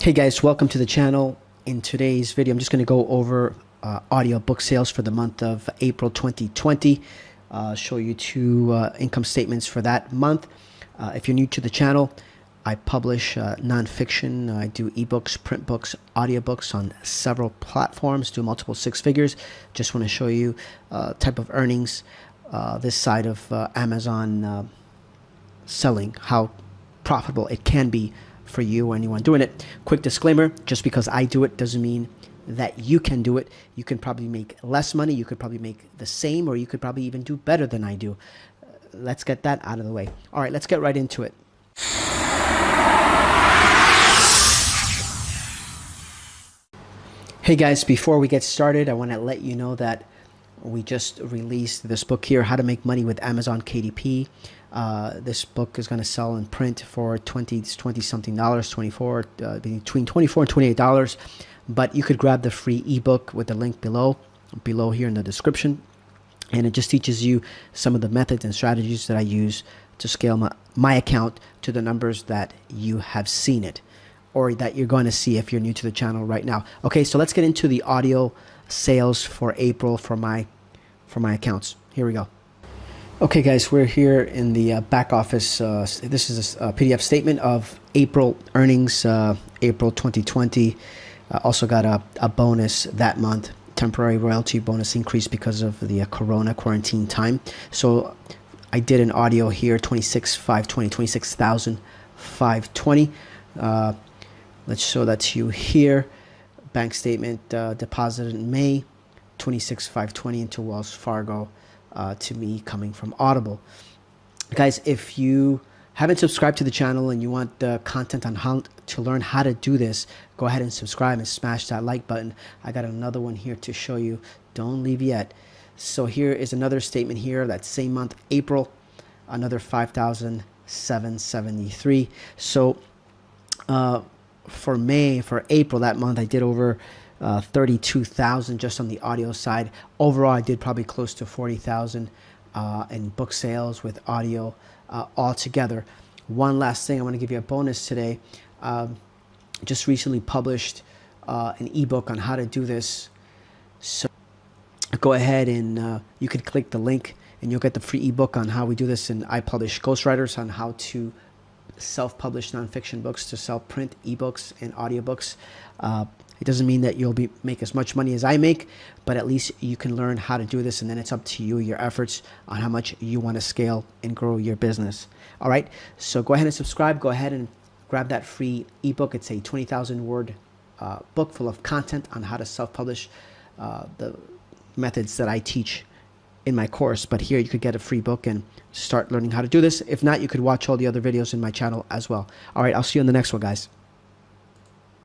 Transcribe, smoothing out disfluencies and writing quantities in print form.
Hey guys, welcome to the channel. In today's video, I'm just going to go over audio book sales for the month of April 2020. Show you two income statements for that month. If you're new to the channel, I publish nonfiction. I do ebooks, print books, audiobooks on several platforms, do multiple six figures. Just want to show you type of earnings this side of Amazon selling, how profitable it can be for you or anyone doing it. Quick disclaimer, just because I do it doesn't mean that you can do it. You can probably make less money, you could probably make the same, or you could probably even do better than I do. Let's get that out of the way. All right, let's get right into it. Hey guys, before we get started, I want to let you know that we just released this book here, How to Make Money with Amazon KDP. This book is going to sell in print for $20 something, between $24 and $28. But you could grab the free ebook with the link below here in the description. And it just teaches you some of the methods and strategies that I use to scale my account to the numbers that you have seen it, or that you're going to see if you're new to the channel right now. Okay, so let's get into the audio sales for April for my accounts. Here we go. Okay guys, we're here in the back office. This is a PDF statement of April earnings, April 2020. Also got a bonus that month, temporary royalty bonus increase because of the Corona quarantine time. So I did an audio here, 26,520. Let's show that to you here. Bank statement deposited in May, 26,520 into Wells Fargo. To me coming from Audible. Guys, if you haven't subscribed to the channel and you want the content on how to learn how to do this, go ahead and subscribe and smash that like button. I got another one here to show you. Don't leave yet. So here is another statement here, that same month, April, another 5,773. So for April, that month, I did over 32,000 just on the audio side. Overall, I did probably close to 40,000 in book sales with audio altogether. One last thing, I want to give you a bonus today. Just recently published an ebook on how to do this. So go ahead and you can click the link and you'll get the free ebook on how we do this. And I publish ghostwriters on how to self-publish nonfiction books to sell print ebooks and audiobooks. It doesn't mean that you'll make as much money as I make, but at least you can learn how to do this, and then it's up to you, your efforts on how much you want to scale and grow your business. All right, so go ahead and subscribe. Go ahead and grab that free ebook. It's a 20,000 word book full of content on how to self-publish the methods that I teach in my course. But here you could get a free book and start learning how to do this. If not, you could watch all the other videos in my channel as well. All right, I'll see you in the next one, guys.